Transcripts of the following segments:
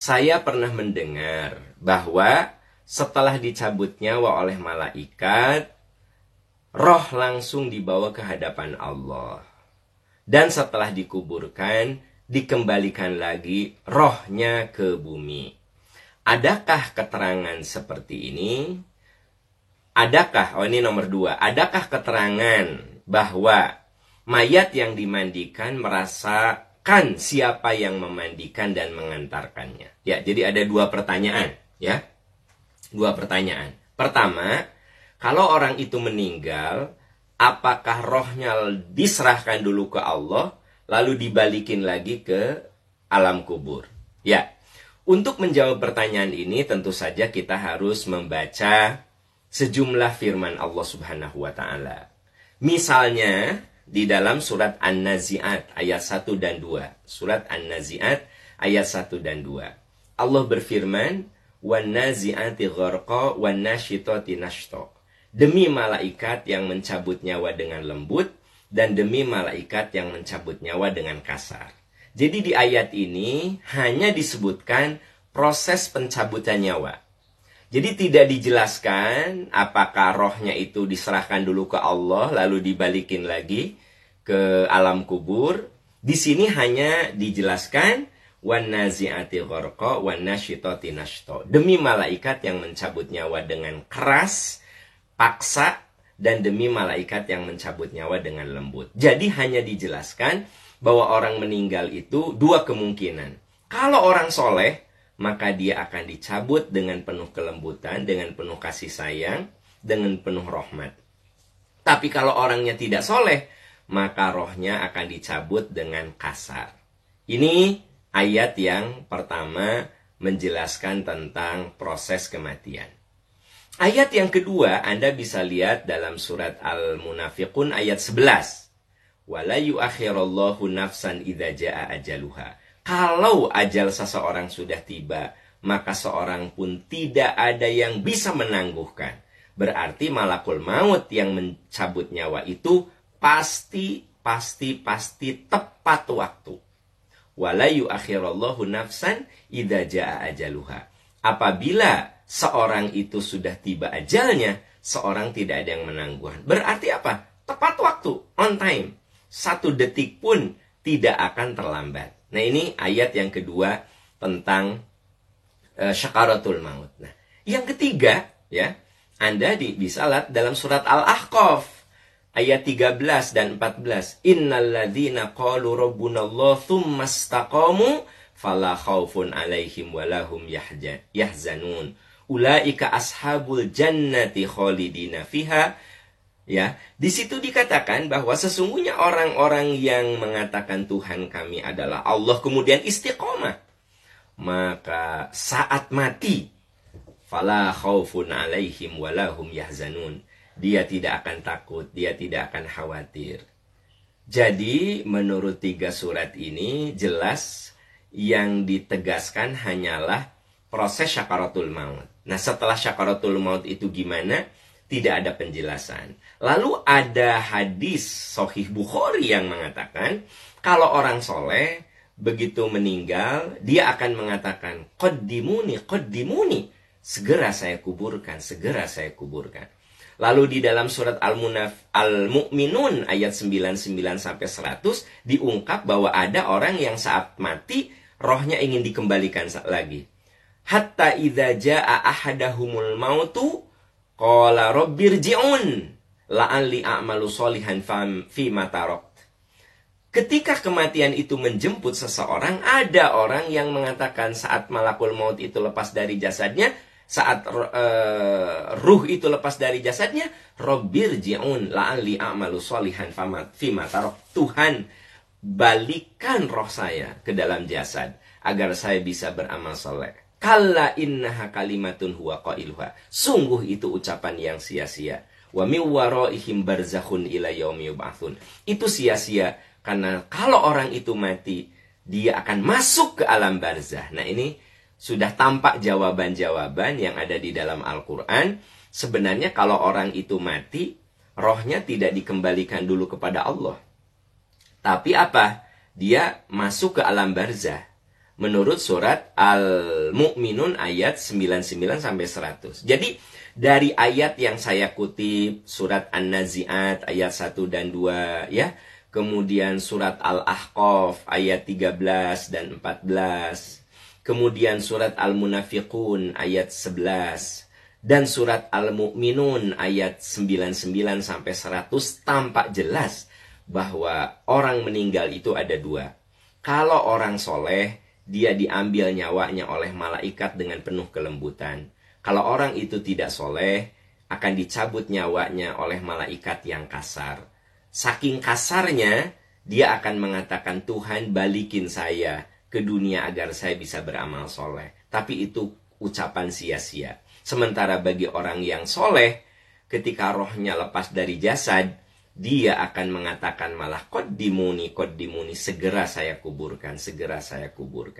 Saya pernah mendengar bahwa setelah dicabut nyawa oleh malaikat, roh langsung dibawa ke hadapan Allah. Dan setelah dikuburkan, dikembalikan lagi rohnya ke bumi. Adakah keterangan seperti ini? Adakah, ini nomor 2, adakah keterangan bahwa mayat yang dimandikan merasakan siapa yang memandikan dan mengantarkannya? Ya, jadi ada 2 pertanyaan, ya. 2 pertanyaan. Pertama, kalau orang itu meninggal, apakah rohnya diserahkan dulu ke Allah, lalu dibalikin lagi ke alam kubur? Ya, untuk menjawab pertanyaan ini tentu saja kita harus membaca sejumlah firman Allah Subhanahu wa Ta'ala. Misalnya di dalam surat An-Nazi'at ayat 1 dan 2. Surat An-Nazi'at ayat 1 dan 2. Allah berfirman, "Wan-nazi'ati gharqa wan-nasyitati nashta." Demi malaikat yang mencabut nyawa dengan lembut dan demi malaikat yang mencabut nyawa dengan kasar. Jadi di ayat ini hanya disebutkan proses pencabutan nyawa. Jadi tidak dijelaskan apakah rohnya itu diserahkan dulu ke Allah lalu dibalikin lagi ke alam kubur. Di sini hanya dijelaskan wan nazi'ati gharqa wan nasyitati nashta. Demi malaikat yang mencabut nyawa dengan keras, paksa, dan demi malaikat yang mencabut nyawa dengan lembut. Jadi hanya dijelaskan bahwa orang meninggal itu 2 kemungkinan. Kalau orang soleh, maka dia akan dicabut dengan penuh kelembutan, dengan penuh kasih sayang, dengan penuh rahmat. Tapi kalau orangnya tidak soleh, maka rohnya akan dicabut dengan kasar. Ini ayat yang pertama menjelaskan tentang proses kematian. Ayat yang kedua Anda bisa lihat dalam surat Al-Munafiqun ayat 11. "Wala yu'akhirallahu nafsan idza jaa ajaluha." Kalau ajal seseorang sudah tiba, maka seorang pun tidak ada yang bisa menangguhkan. Berarti malakul maut yang mencabut nyawa itu pasti tepat waktu. Wala yu'akhirallahu nafsan idza jaa ajaluha. Apabila seorang itu sudah tiba ajalnya, seorang tidak ada yang menangguhkan. Berarti apa? Tepat waktu, on time. 1 detik pun tidak akan terlambat. Nah, ini ayat yang kedua tentang syakaratul maut. Nah, yang ketiga, ya, Anda bisa lihat dalam surat Al-Ahqaf ayat 13 dan 14. "Innalladzina qalu rabbunallah tsumma istaqamu fala khaufun 'alaihim walahum yahzanun. Ulaika ashabul jannati khalidina fiha." Ya, di situ dikatakan bahwa sesungguhnya orang-orang yang mengatakan Tuhan kami adalah Allah kemudian istiqomah, maka saat mati fala khaufun 'alaihim walahum yahzanun. Dia tidak akan takut, dia tidak akan khawatir. Jadi menurut 3 surat ini jelas yang ditegaskan hanyalah proses syakaratul maut. Nah, setelah syakaratul maut itu gimana? Tidak ada penjelasan. Lalu ada hadis Sahih Bukhari yang mengatakan kalau orang soleh begitu meninggal dia akan mengatakan qaddimuni, qaddimuni, segera saya kuburkan, segera saya kuburkan. Lalu di dalam surat Al-Mu'minun ayat 99 sampai 100 diungkap bahwa ada orang yang saat mati rohnya ingin dikembalikan lagi. Hatta idza jaa ahadahumul mautu qala rabbirji'un la'alli a'malu sholihan fima tarakt. Ketika kematian itu menjemput seseorang, ada orang yang mengatakan saat malakul maut itu lepas dari jasadnya, saat ruh itu lepas dari jasadnya, rabbirji'un la'alli a'malu sholihan fima tarakt. Tuhan, balikan roh saya ke dalam jasad agar saya bisa beramal soleh. Kalla innaha kalimatun huwa qailuha. Sungguh itu ucapan yang sia-sia. Wa min waraihim barzakhun ila yaumi yub'atsun. Itu sia-sia karena kalau orang itu mati, dia akan masuk ke alam barzah. Nah, ini sudah tampak jawaban-jawaban yang ada di dalam Al-Qur'an. Sebenarnya kalau orang itu mati, rohnya tidak dikembalikan dulu kepada Allah. Tapi apa? Dia masuk ke alam barzah. menurut surat Al-Mu'minun ayat 99 sampai 100. Jadi dari ayat yang saya kutip, surat An-Nazi'at ayat 1 dan 2 ya. Kemudian surat Al-Ahqaf ayat 13 dan 14. Kemudian surat Al-Munafiqun ayat 11 dan surat Al-Mu'minun ayat 99 sampai 100 tampak jelas bahwa orang meninggal itu ada dua. Kalau orang soleh, dia diambil nyawanya oleh malaikat dengan penuh kelembutan. Kalau orang itu tidak soleh, akan dicabut nyawanya oleh malaikat yang kasar. Saking kasarnya, dia akan mengatakan, Tuhan balikin saya ke dunia agar saya bisa beramal soleh. Tapi itu ucapan sia-sia. Sementara bagi orang yang soleh, ketika rohnya lepas dari jasad, dia akan mengatakan malah qaddimuni, segera saya kuburkan.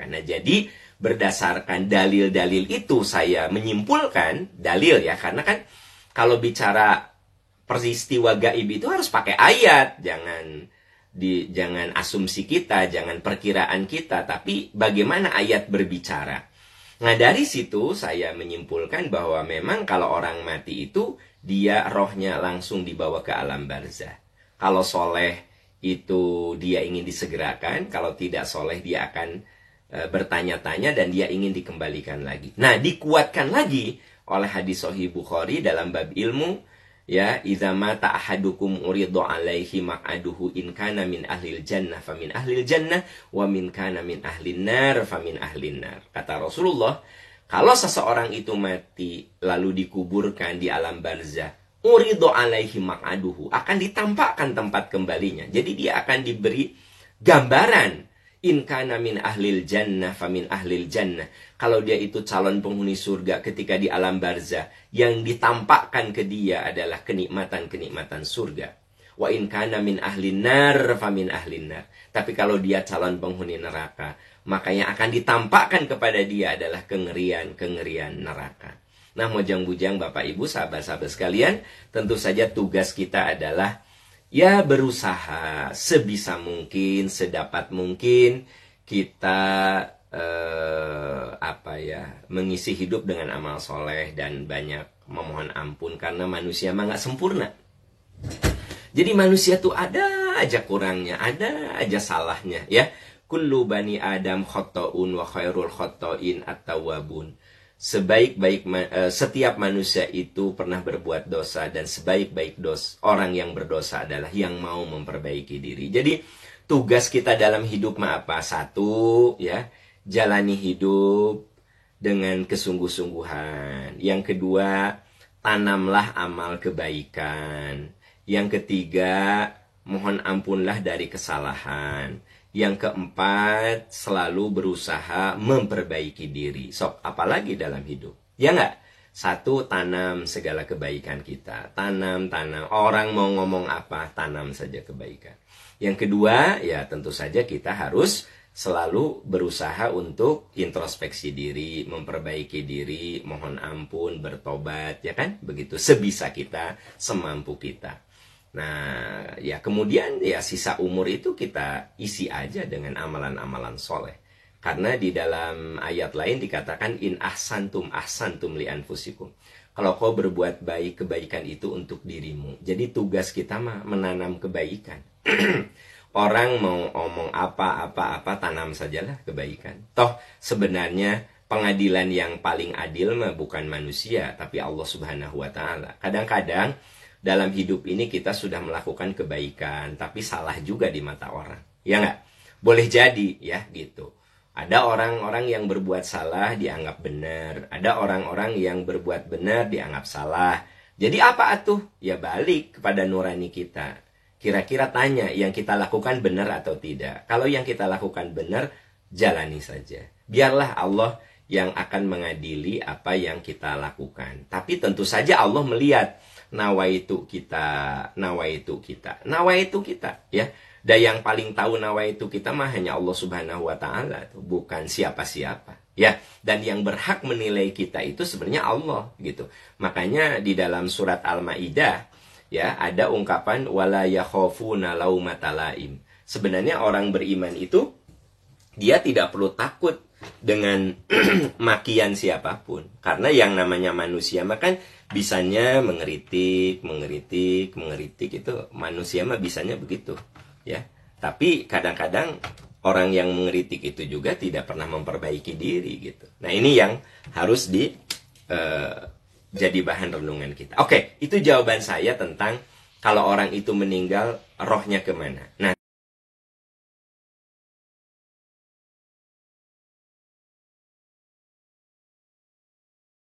Nah, jadi berdasarkan dalil-dalil itu saya menyimpulkan, dalil ya, karena kan kalau bicara peristiwa gaib itu harus pakai ayat, jangan asumsi kita, jangan perkiraan kita, tapi bagaimana ayat berbicara. Nah, dari situ saya menyimpulkan bahwa memang kalau orang mati itu dia rohnya langsung dibawa ke alam barzah. Kalau soleh itu dia ingin disegerakan, kalau tidak soleh dia akan bertanya-tanya dan dia ingin dikembalikan lagi. Nah, dikuatkan lagi oleh hadis Sahih Bukhari dalam bab ilmu, ya, idza mata ahadukum uridu alaihi maq'aduhu in kana min ahlil jannah famin ahlil jannah wa min kana min ahlin nar famin ahlin nar. Kata Rasulullah, kalau seseorang itu mati lalu dikuburkan di alam barzah, uridu alaihi maq'aduhu, akan ditampakkan tempat kembalinya. Jadi dia akan diberi gambaran, in kana min ahlil jannah famin ahlil jannah. Kalau dia itu calon penghuni surga, ketika di alam barzah, yang ditampakkan ke dia adalah kenikmatan-kenikmatan surga. Wa in kana min ahlin nar famin ahlin nar. Tapi kalau dia calon penghuni neraka, maka yang akan ditampakkan kepada dia adalah kengerian-kengerian neraka. Nah, mojang-bujang Bapak Ibu, sahabat-sahabat sekalian, tentu saja tugas kita adalah ya berusaha sebisa mungkin, sedapat mungkin kita mengisi hidup dengan amal soleh dan banyak memohon ampun, karena manusia mah nggak sempurna. Jadi manusia tuh ada aja kurangnya, ada aja salahnya, ya. Kullu bani Adam khotoun wa khairul khotoin at-tawwabun. Setiap manusia itu pernah berbuat dosa, dan sebaik-baik orang yang berdosa adalah yang mau memperbaiki diri. Jadi tugas kita dalam hidup mah apa? Satu, ya, jalani hidup dengan kesungguh-sungguhan. Yang kedua, tanamlah amal kebaikan. Yang ketiga, mohon ampunlah dari kesalahan. Yang keempat, selalu berusaha memperbaiki diri. Sok, apalagi dalam hidup? Ya enggak? Satu, tanam segala kebaikan kita. Tanam. Orang mau ngomong apa, tanam saja kebaikan. Yang kedua, ya tentu saja kita harus selalu berusaha untuk introspeksi diri, memperbaiki diri, mohon ampun, bertobat, ya kan? Begitu, sebisa kita, semampu kita. Nah, ya kemudian ya sisa umur itu kita isi aja dengan amalan-amalan soleh. Karena di dalam ayat lain dikatakan, in ahsantum li anfusikum. Kalau kau berbuat baik, kebaikan itu untuk dirimu. Jadi tugas kita mah menanam kebaikan. Orang mau omong apa, tanam sajalah kebaikan. Toh sebenarnya pengadilan yang paling adil mah bukan manusia, tapi Allah Subhanahu wa Ta'ala. Kadang-kadang dalam hidup ini kita sudah melakukan kebaikan, tapi salah juga di mata orang. Ya nggak? Boleh jadi, ya gitu. Ada orang-orang yang berbuat salah dianggap benar. Ada orang-orang yang berbuat benar dianggap salah. Jadi apa atuh? Ya balik kepada nurani kita. Kira-kira tanya, yang kita lakukan benar atau tidak? Kalau yang kita lakukan benar, jalani saja. Biarlah Allah yang akan mengadili apa yang kita lakukan. Tapi tentu saja Allah melihat nawaitu kita, ya. Dan yang paling tahu nawaitu kita mah hanya Allah Subhanahu wa Ta'ala, bukan siapa-siapa, ya. Dan yang berhak menilai kita itu sebenarnya Allah, gitu. Makanya di dalam surat Al-Maidah, ya, ada ungkapan wala yakhafuna laumata laim. Sebenarnya orang beriman itu dia tidak perlu takut dengan makian siapapun. Karena yang namanya manusia mah kan bisanya mengeritik itu, manusia mah bisanya begitu, ya. Tapi kadang-kadang orang yang mengeritik itu juga tidak pernah memperbaiki diri gitu. Nah, ini yang harus jadi bahan renungan kita. Oke, itu jawaban saya tentang kalau orang itu meninggal, rohnya kemana. Nah,